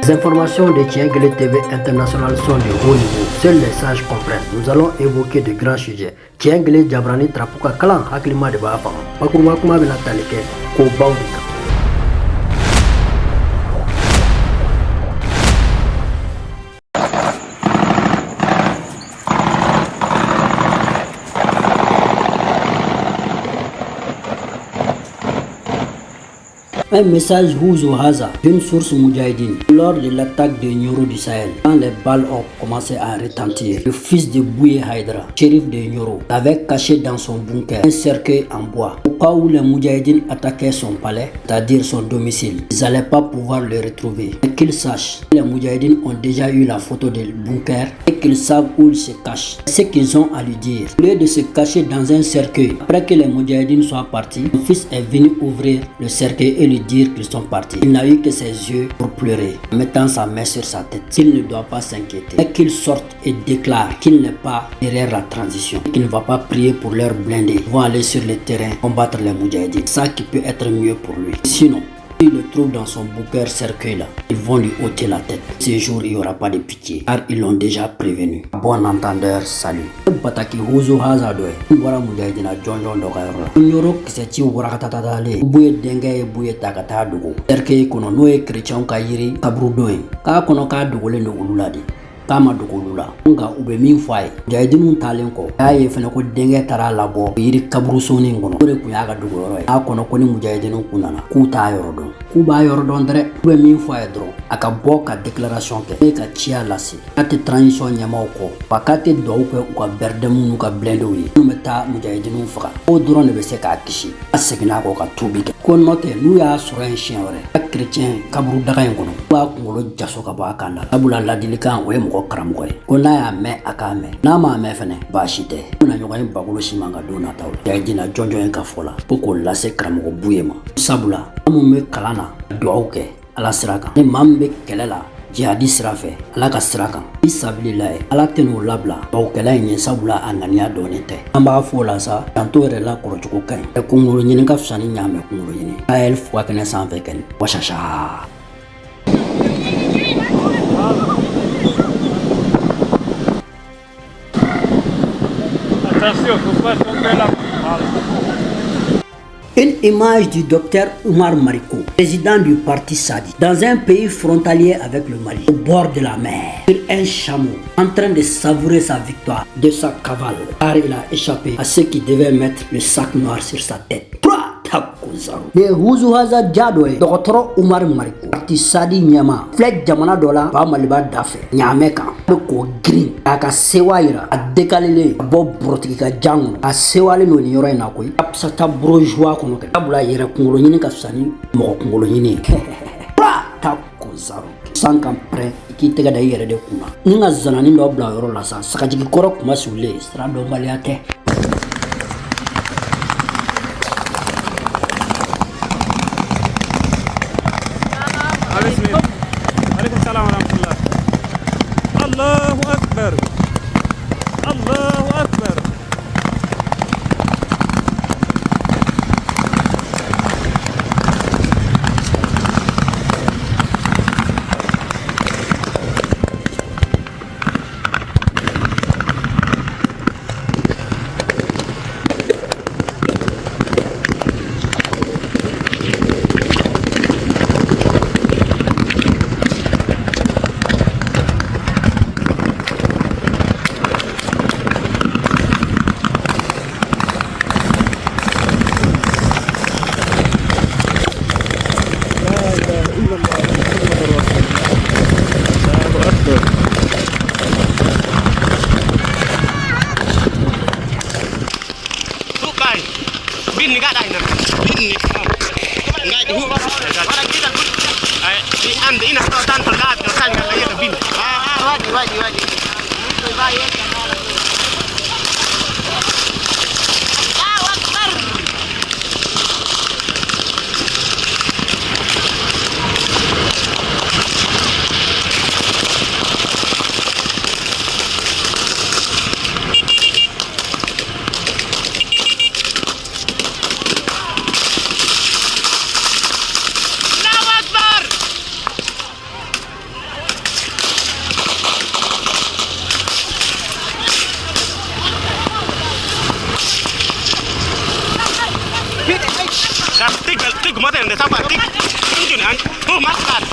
Les informations de Tiengle TV International sont de haut niveau. Seuls les sages comprennent. Nous allons évoquer de grands sujets. Tiengle Jabrani Trapuka Kalan Haklima de Bafam. Pakuruma Kuma Benataleke, Ko Baudika. Un message rouge au hasard d'une source moudjahidine. Lors de l'attaque de Nyoro du Sahel, quand les balles ont commencé à retentir, le fils de Bouye Haïdra, shérif de Nyoro, avait caché dans son bunker un cercueil en bois. Au cas où les moudjahidines attaquaient son palais, c'est-à-dire son domicile, ils n'allaient pas pouvoir le retrouver. Mais qu'ils sachent, les moudjahidines ont déjà eu la photo du bunker et qu'ils savent où il se cache. C'est ce qu'ils ont à lui dire. Au lieu de se cacher dans un cercueil, après que les moudjahidines soient partis, mon fils est venu ouvrir le cercueil et lui dire qu'ils sont partis. Il n'a eu que ses yeux pour pleurer, en mettant sa main sur sa tête. Il ne doit pas s'inquiéter. Mais qu'il sorte et déclare qu'il n'est pas derrière la transition, qu'il ne va pas prier pour leurs blindés. Ils vont aller sur le terrain combattre les moudjahidines. Ça qui peut être mieux pour lui. Sinon, s'il le trouve dans son bunker cercueil là, ils vont lui ôter la tête. Ce jour, il n'y aura pas de pitié, car ils l'ont déjà prévenu. Bon entendeur, salut. Bataki Huzo Hazadoe, Wara Mujahidina John Dogaro. Nyoro Kiseti Waratatale, Bouye Dengue, Bouye Takata Dugo. Cercueil kono noe chrétien kayiri kabru doe. Ka kono ka dugole no ululadi. Kama dugulula nga ube min fay jayidinu talen ko aye fene ko denge tara labo yiri kabru soni ngono ore ku yaga dugoro a kono ko ni mujahidinu kunana ku ta yoro don ku ba yoro don dre ube min fay dro aka boka déclaration ke ka chia lasi ate transition nyama ko bakate do ko ko berdemu ka blendo wi meta mujahidinu faka o dron ne be se ka kishi asegna ko ka tubi ko note nu ya sura en chien ore chrétien kabru daga ngono ba ngolo jaso ka ba kanda abula ladilikan o mo karamogo ye ko n'a y'a mɛn a k'a mɛn n'a m'a mɛn fɛnɛ baasi tɛ u bɛna ɲɔgɔn ye bakolo si man ka don nataw la jahidina jɔnjɔn ye ka fɔ la ko k'o lase karamɔgɔ Bouye ma sabula maa min bɛ kalan na duwawu kɛ ala sira kan ni maa min bɛ kɛlɛ la jihadi sira fɛ ala ka sira kan i sabilila ye ala tɛ n'o labila bawukɛla in ye sabula a ŋaniya dɔɔnin tɛ an b'a fɔ o la sa janto yɛrɛ la kɔrɔcogo ka ɲi kunkolo ɲini ka fisa ni ɲaamɛ kunkolo ɲini ayɛl fuga kɛnɛ sanfɛ kɛnɛ wasasa. Une image du docteur Oumar Mariko, président du parti Sadi, dans un pays frontalier avec le Mali, au bord de la mer, sur un chameau, en train de savourer sa victoire de sa cavale, car il a échappé à ceux qui devaient mettre le sac noir sur sa tête. Le Huzo Haza Diadoe, Dr. Oumar Mariko, parti Sadi Nyama, flèche jamana dola, ba maliba dafe, nyameka, ko green, aka sewaira, a décalé, a bo brotiki ka jango, a sewale no ni yoro ina koy, apsata bourgeois kono ke, abula yere kungolo nyini ka fsani, mo kungolo nyini. Ta ko zaro. Sankan pre, ki tega da yere de kuna. Ninga zanani do bla yoro la sa, sakajiki koro kuma sule, stra do baliate. الله أكبر الله أكبر bin enggak ada ini bin enggak itu orang kita di anda ini atau tan terlihat kan kalau ya bin wajib kuma da ta ba tik injin an ko maskat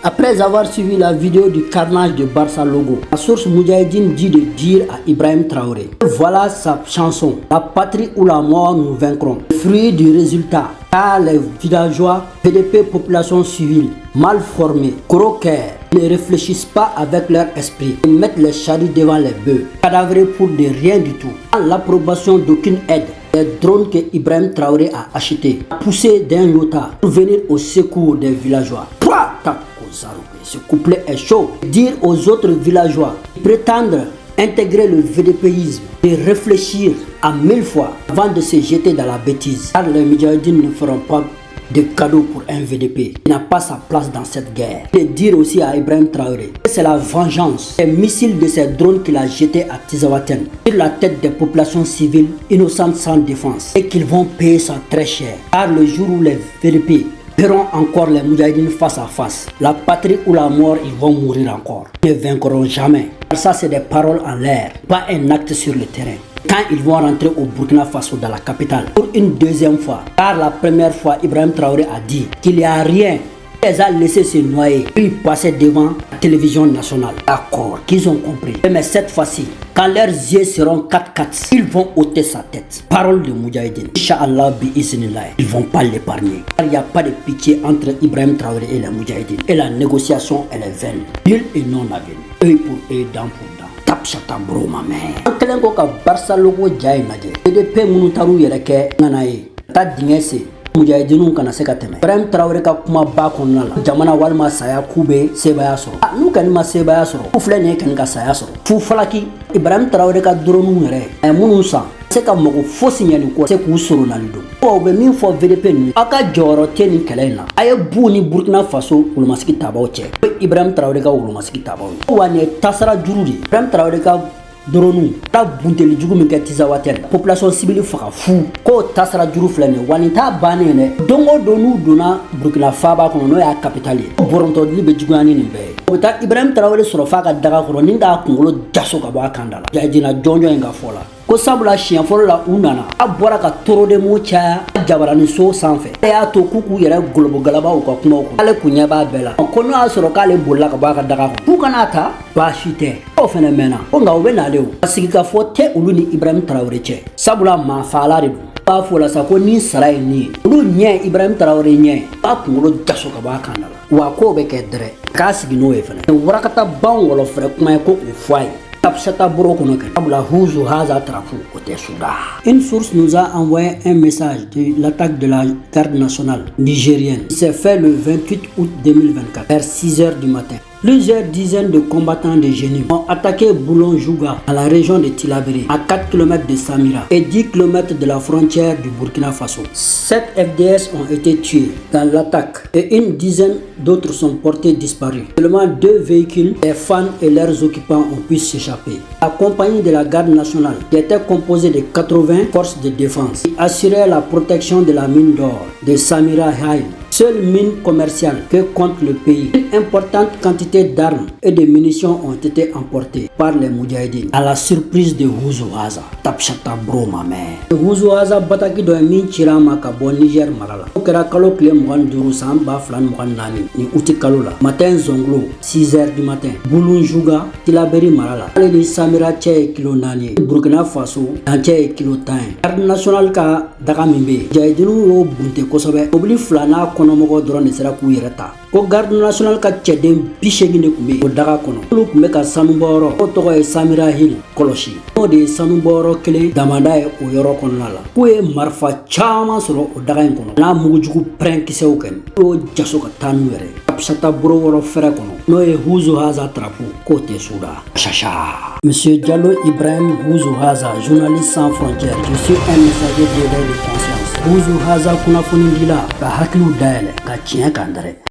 Après avoir suivi la vidéo du carnage de Barça Logo, la source Moudjahidine dit de dire à Ibrahim Traoré: voilà sa chanson, la patrie ou la mort nous vaincrons. Le fruit du résultat, car les villageois, VDP population civile, mal formés, gros cœurs, ne réfléchissent pas avec leur esprit et mettent les charrues devant les bœufs, cadavrés pour de rien du tout. Sans l'approbation d'aucune aide, les drones que Ibrahim Traoré a achetés, poussés d'un yota pour venir au secours des villageois. Ce couplet est chaud. Dire aux autres villageois qui prétendent intégrer le VDPisme et réfléchir à 1000 fois avant de se jeter dans la bêtise. Car les Moudjahidines ne feront pas de cadeaux pour un VDP. Il n'a pas sa place dans cette guerre. Et dire aussi à Ibrahim Traoré que c'est la vengeance. Les missiles de ces drones qu'il a jetés à Tizawaten sur la tête des populations civiles innocentes sans défense. Et qu'ils vont payer ça très cher. Car le jour où les VDP verront encore les Moudjahidines face à face, la patrie ou la mort, ils vont mourir encore. Ils ne vaincront jamais. Ça, c'est des paroles en l'air, pas un acte sur le terrain. Quand ils vont rentrer au Burkina Faso, dans la capitale, pour une deuxième fois, car la première fois, Ibrahim Traoré a dit qu'il n'y a rien. Il les a laissés se noyer, puis passer devant la télévision nationale. D'accord, qu'ils ont compris. Mais cette fois-ci, quand leurs yeux seront 4-4, ils vont ôter sa tête. Parole de Moudjahidine. Inch'Allah bi-iznillah, ils ne vont pas l'épargner. Car il n'y a pas de pitié entre Ibrahim Traoré et les Moudjahidines. Et la négociation, elle est vaine. Nul et non avenu. Œil pour œil, dent pour dent. Tap chata bro ma mère. En kelen ko ka Barça Logo jaay naje. PDP munutaru yere ke nganaye. Ta dingé se mujahidinw kana se ka tɛmɛ. Ibrahim Traoré ka kuma ba kɔnɔna la jamana walima saya k'u bɛ sebaya sɔrɔ. N'u kɔni ma sebaya sɔrɔ u filɛ nin ye kɔni ka saya sɔrɔ. Fu falaki Ibrahim Traoré ka drone yɛrɛ a ye minnu san se ka mago fosi ɲɛli kɔ se k'u sɔrɔ nali don. U bɛ min fɔ VDP ninnu aw ka jɔyɔrɔ tɛ nin kɛlɛ in na. A ye bu ni Burkina Faso wolomasigi tabaw cɛ. Ibrahim Traoré ka wolomasigi tabaw ye. Wa nin ye tasara juru de ye. Ibrahim Traoré ka drone ta bunteli jugu min kɛ Tizawatel population civile faga fu k'o tasara juru filɛ nin ye wa nin t'a bannen ye dɛ. Don o don n'u donna Burkina faaba kɔnɔ n'o y'a capitale ye bɔrɔntɔdili bɛ juguya ni nin bɛɛ ye. U bɛ taa Ibrahim Traoré sɔrɔ f'a ka daga kɔrɔ ni k'a kunkolo jaso ka bɔ a kan da la. Jahidina jɔnjɔn in ka fɔ la ko sabula siɲɛ fɔlɔ la u nana a bɔra ka torodenmu caya jabaranin so sanfɛ. Ale y'a to k'u k'u yɛrɛ golobo galaba u ka kumaw kɔnɔ. Ale kun ɲɛ b'a bɛɛ la ko n'o y'a sɔrɔ k'ale bolila ka bɔ a ka daga kɔnɔ k'u kana ta baasi tɛ. O fɛnɛ mɛnna ko nka u bɛ n'ale o. A sigikafɔ tɛ olu ni Ibrahim Traoré cɛ sabula maa faala de don. B'a fɔ la sa ko ni sara ye nin ye olu ɲɛ Ibrahim Traoré ɲɛ b'a kunkolo jaso ka bɔ a kan da la wa k'o bɛ kɛ dɛrɛ k'a sigi n'o ye fɛnɛ. Warakata ban wɔlɔfɛrɛ kuma ye ko k'o fɔ a ye. Une source nous a envoyé un message de l'attaque de la garde nationale nigérienne qui s'est fait le 28 août 2024 vers 6 h du matin. Plusieurs dizaines de combattants de Génie ont attaqué Boulon-Jouga à la région de Tillabéri, à 4 km de Samira et 10 km de la frontière du Burkina Faso. 7 FDS ont été tués dans l'attaque et une dizaine d'autres sont portés disparus. Seulement 2 véhicules, les fans et leurs occupants ont pu s'échapper. La compagnie de la garde nationale, qui était composée de 80 forces de défense, qui assurait la protection de la mine d'or de Samira Haïl, seule mine commerciale que compte le pays. Une importante quantité d'armes et de munitions ont été emportées par les Moudjahidines à la surprise de Houzo Haza. Tapchata bro ma mère. Houzo Haza bataki do min cira ma ka bɔ Niger mara la. O kɛra kalo tile 25 san 2024 ni uti kalo la. Matin zonglo 6 h du matin. Boulon-Jouga Tillabéri mara la. Ale ni Samira cɛ ye kilo 4 ye. Burkina Faso dan cɛ ye kilo 10 ye. Garde nationale ka daga min bɛ yen. Mujahidinw y'o bunte kosɛbɛ. Mobili 2 n'a kɔnɔmɔgɔ dɔrɔn de sera k'u yɛrɛ ta. Ko garde nationale ka cɛden 80 de tun bɛ yen o daga kɔnɔ. Olu tun bɛ ka sanubɔyɔrɔ o tɔgɔ ye Samira Hill kɔlɔsi. N'o de ye sanubɔyɔrɔ kelen damanda ye o yɔrɔ kɔnɔna la. K'u ye marifa caman sɔrɔ o daga in kɔnɔ. N'a mugujugu pɛrɛn kisɛw kɛ y'o jaso ka taa n'u yɛrɛ ye. Tapchata boro wɔrɔ fɛrɛ kɔnɔ n'o ye Houzo Haza drapeau k'o tɛ suda. Chacha. Monsieur Diallo Ibrahim Houzo Haza, journaliste sans frontières. Je suis un messager d'éveil de conscience. Houzo Haza kunnafoni dila ka hakiliw dayɛlɛ ka tiɲɛ kan dɛrɛ.